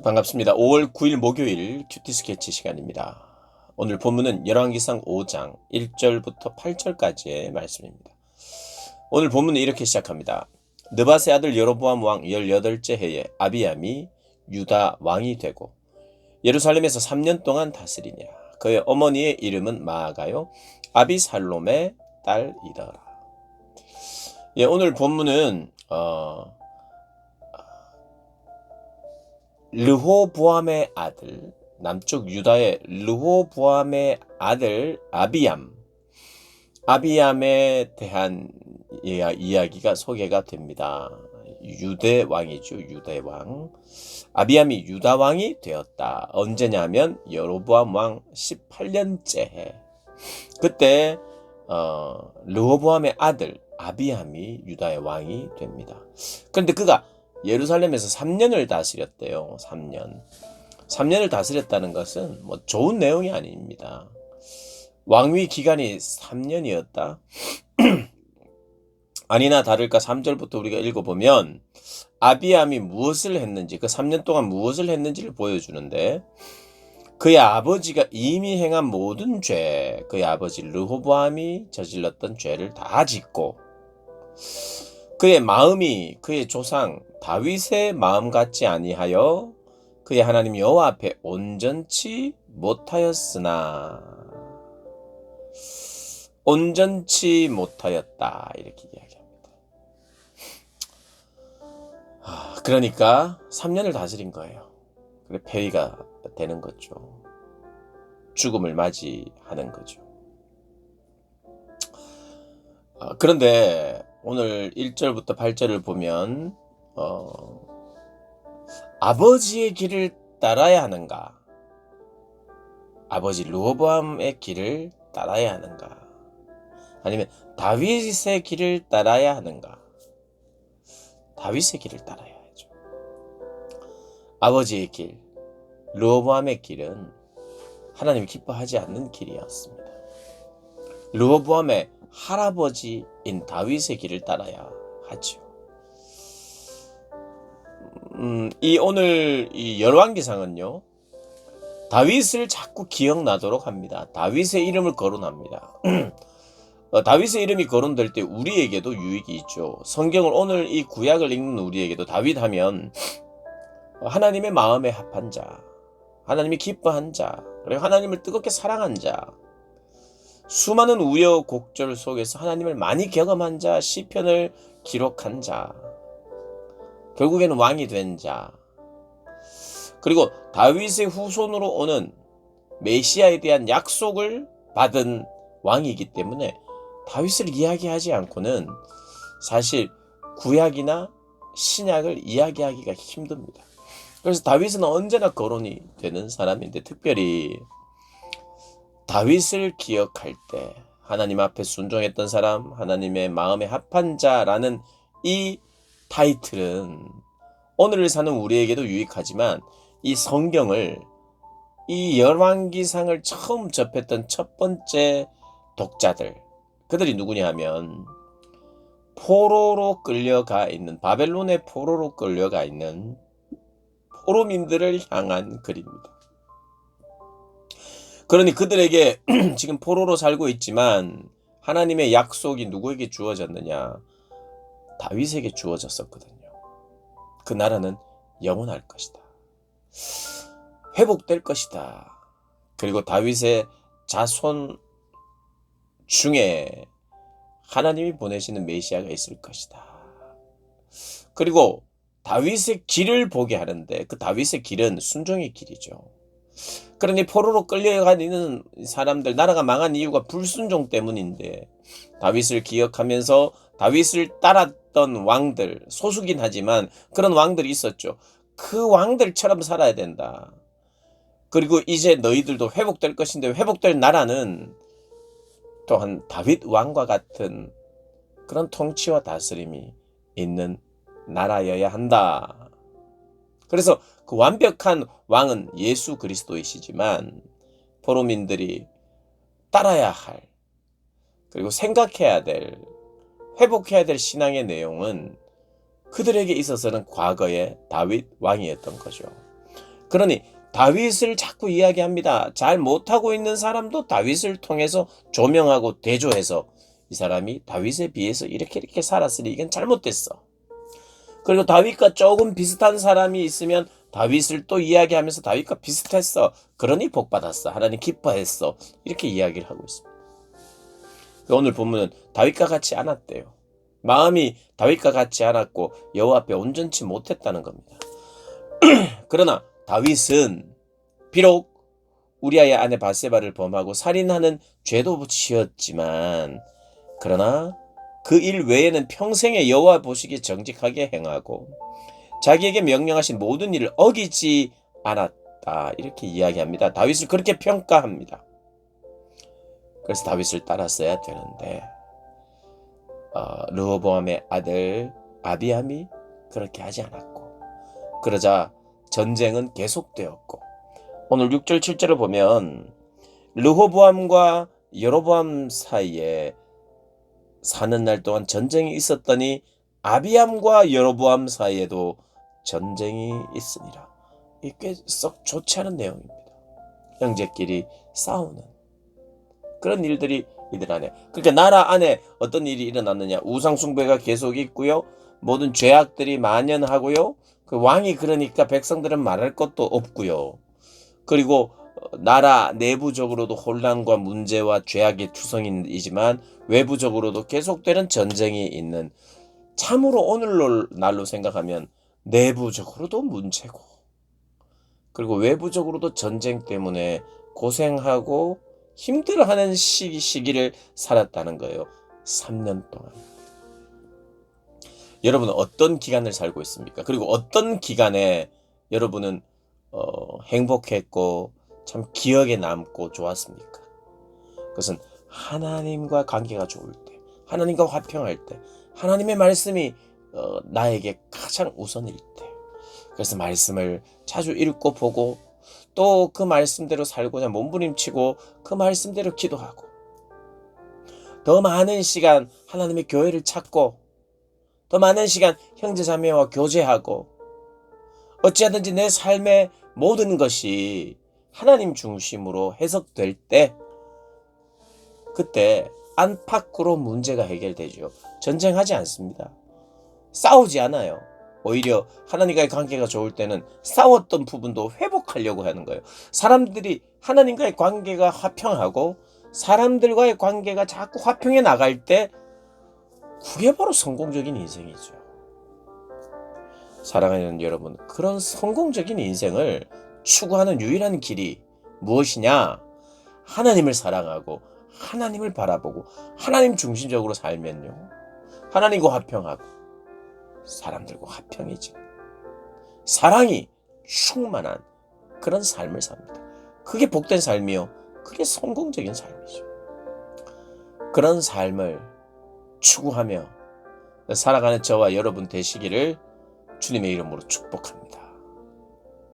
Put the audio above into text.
반갑습니다. 5월 9일 목요일 큐티 스케치 시간입니다. 오늘 본문은 열왕기상 5장 1절부터 8절까지의 말씀입니다. 오늘 본문은 이렇게 시작합니다. 느밧의 아들 여로보암 왕 18째 해에 아비암이 유다 왕이 되고 예루살렘에서 3년 동안 다스리냐. 그의 어머니의 이름은 마아가요 아비살롬의 딸이더라. 오늘 본문은 르호보암의 아들, 남쪽 유다의 르호보암의 아들 아비암에 대한 이야기가 소개가 됩니다. 유대 왕이죠. 유대 왕. 아비암이 유다 왕이 되었다. 언제냐면 여로보암 왕 18년째 해. 그때 르호보암의 아들 아비암이 유다의 왕이 됩니다. 그런데 그가 예루살렘에서 3년을 다스렸대요. 3년을 다스렸다는 것은 뭐 좋은 내용이 아닙니다. 왕위 기간이 3년이었다. 아니나 다를까 3절부터 우리가 읽어보면 아비암이 무엇을 했는지, 그 3년 동안 무엇을 했는지를 보여주는데, 그의 아버지가 이미 행한 모든 죄, 그의 아버지 르호보암이 저질렀던 죄를 다 짓고, 그의 마음이 그의 조상 다윗의 마음 같지 아니하여 그의 하나님 여호와 앞에 온전치 못하였다 이렇게 이야기합니다. 그러니까 3년을 다스린 거예요. 그래 폐위가 되는 거죠. 죽음을 맞이하는 거죠. 그런데 오늘 1절부터 8절을 보면 아버지의 길을 따라야 하는가? 아버지 르호보암의 길을 따라야 하는가? 아니면 다윗의 길을 따라야 하는가? 다윗의 길을 따라야죠. 아버지의 길, 르호보암의 길은 하나님이 기뻐하지 않는 길이었습니다. 르호보암의 할아버지인 다윗의 길을 따라야 하죠. 오늘 이 열왕기상은요, 다윗을 자꾸 기억나도록 합니다. 다윗의 이름을 거론합니다. 다윗의 이름이 거론될 때 우리에게도 유익이 있죠. 성경을 오늘 이 구약을 읽는 우리에게도 다윗 하면 하나님의 마음에 합한 자, 하나님이 기뻐한 자, 그리고 하나님을 뜨겁게 사랑한 자, 수많은 우여곡절 속에서 하나님을 많이 경험한 자, 시편을 기록한 자, 결국에는 왕이 된 자, 그리고 다윗의 후손으로 오는 메시아에 대한 약속을 받은 왕이기 때문에 다윗을 이야기하지 않고는 사실 구약이나 신약을 이야기하기가 힘듭니다. 그래서 다윗은 언제나 거론이 되는 사람인데, 특별히 다윗을 기억할 때 하나님 앞에 순종했던 사람, 하나님의 마음에 합한 자라는 이 타이틀은 오늘을 사는 우리에게도 유익하지만, 이 성경을, 이 열왕기상을 처음 접했던 첫 번째 독자들, 그들이 누구냐 하면 포로로 끌려가 있는, 바벨론의 포로로 끌려가 있는 포로민들을 향한 글입니다. 그러니 그들에게 지금 포로로 살고 있지만 하나님의 약속이 누구에게 주어졌느냐? 다윗에게 주어졌었거든요. 그 나라는 영원할 것이다. 회복될 것이다. 그리고 다윗의 자손 중에 하나님이 보내시는 메시아가 있을 것이다. 그리고 다윗의 길을 보게 하는데, 그 다윗의 길은 순종의 길이죠. 그러니 포로로 끌려가는 사람들, 나라가 망한 이유가 불순종 때문인데, 다윗을 기억하면서 다윗을 따랐던 왕들, 소수긴 하지만 그런 왕들이 있었죠. 그 왕들처럼 살아야 된다. 그리고 이제 너희들도 회복될 것인데, 회복될 나라는 또한 다윗 왕과 같은 그런 통치와 다스림이 있는 나라여야 한다. 그래서 그 완벽한 왕은 예수 그리스도이시지만, 포로민들이 따라야 할, 그리고 생각해야 될, 회복해야 될 신앙의 내용은 그들에게 있어서는 과거의 다윗 왕이었던 거죠. 그러니 다윗을 자꾸 이야기합니다. 잘 못하고 있는 사람도 다윗을 통해서 조명하고 대조해서 이 사람이 다윗에 비해서 이렇게 살았으니 이건 잘못됐어. 그리고 다윗과 조금 비슷한 사람이 있으면 다윗을 또 이야기하면서 다윗과 비슷했어. 그러니 복받았어. 하나님 기뻐했어. 이렇게 이야기를 하고 있습니다. 오늘 본문은 다윗과 같지 않았대요. 마음이 다윗과 같지 않았고 여호와 앞에 온전치 못했다는 겁니다. 그러나 다윗은 비록 우리아의 아내 바세바를 범하고 살인하는 죄도 지었지만 그러나 그 일 외에는 평생에 여호와 보시기에 정직하게 행하고 자기에게 명령하신 모든 일을 어기지 않았다. 이렇게 이야기합니다. 다윗을 그렇게 평가합니다. 그래서 다윗을 따랐어야 되는데 르호보암의 아들 아비암이 그렇게 하지 않았고 그러자 전쟁은 계속되었고 오늘 6절 7절을 보면 르호보암과 여로보암 사이에 사는 날 동안 전쟁이 있었더니 아비암과 여로보암 사이에도 전쟁이 있으니라. 이게 썩 좋지 않은 내용입니다. 형제끼리 싸우는 그런 일들이 이들 안에. 그러니까 나라 안에 어떤 일이 일어났느냐. 우상숭배가 계속 있고요. 모든 죄악들이 만연하고요. 그 왕이 그러니까 백성들은 말할 것도 없고요. 그리고 나라 내부적으로도 혼란과 문제와 죄악의 투성이지만 외부적으로도 계속되는 전쟁이 있는 참으로 오늘날로 생각하면 내부적으로도 문제고 그리고 외부적으로도 전쟁 때문에 고생하고 힘들어하는 시기를 살았다는 거예요. 3년 동안. 여러분은 어떤 기간을 살고 있습니까? 그리고 어떤 기간에 여러분은 행복했고 참 기억에 남고 좋았습니까? 그것은 하나님과 관계가 좋을 때, 하나님과 화평할 때, 하나님의 말씀이 나에게 가장 우선일 때. 그래서 말씀을 자주 읽고 보고 또 그 말씀대로 살고자 몸부림치고 그 말씀대로 기도하고 더 많은 시간 하나님의 교회를 찾고 더 많은 시간 형제자매와 교제하고 어찌하든지 내 삶의 모든 것이 하나님 중심으로 해석될 때 그때 안팎으로 문제가 해결되죠. 전쟁하지 않습니다. 싸우지 않아요. 오히려 하나님과의 관계가 좋을 때는 싸웠던 부분도 회복하려고 하는 거예요. 사람들이 하나님과의 관계가 화평하고 사람들과의 관계가 자꾸 화평해 나갈 때 그게 바로 성공적인 인생이죠. 사랑하는 여러분, 그런 성공적인 인생을 추구하는 유일한 길이 무엇이냐? 하나님을 사랑하고 하나님을 바라보고 하나님 중심적으로 살면요. 하나님과 화평하고 사람들과 화평이지. 사랑이 충만한 그런 삶을 삽니다. 그게 복된 삶이요. 그게 성공적인 삶이죠. 그런 삶을 추구하며 살아가는 저와 여러분 되시기를 주님의 이름으로 축복합니다.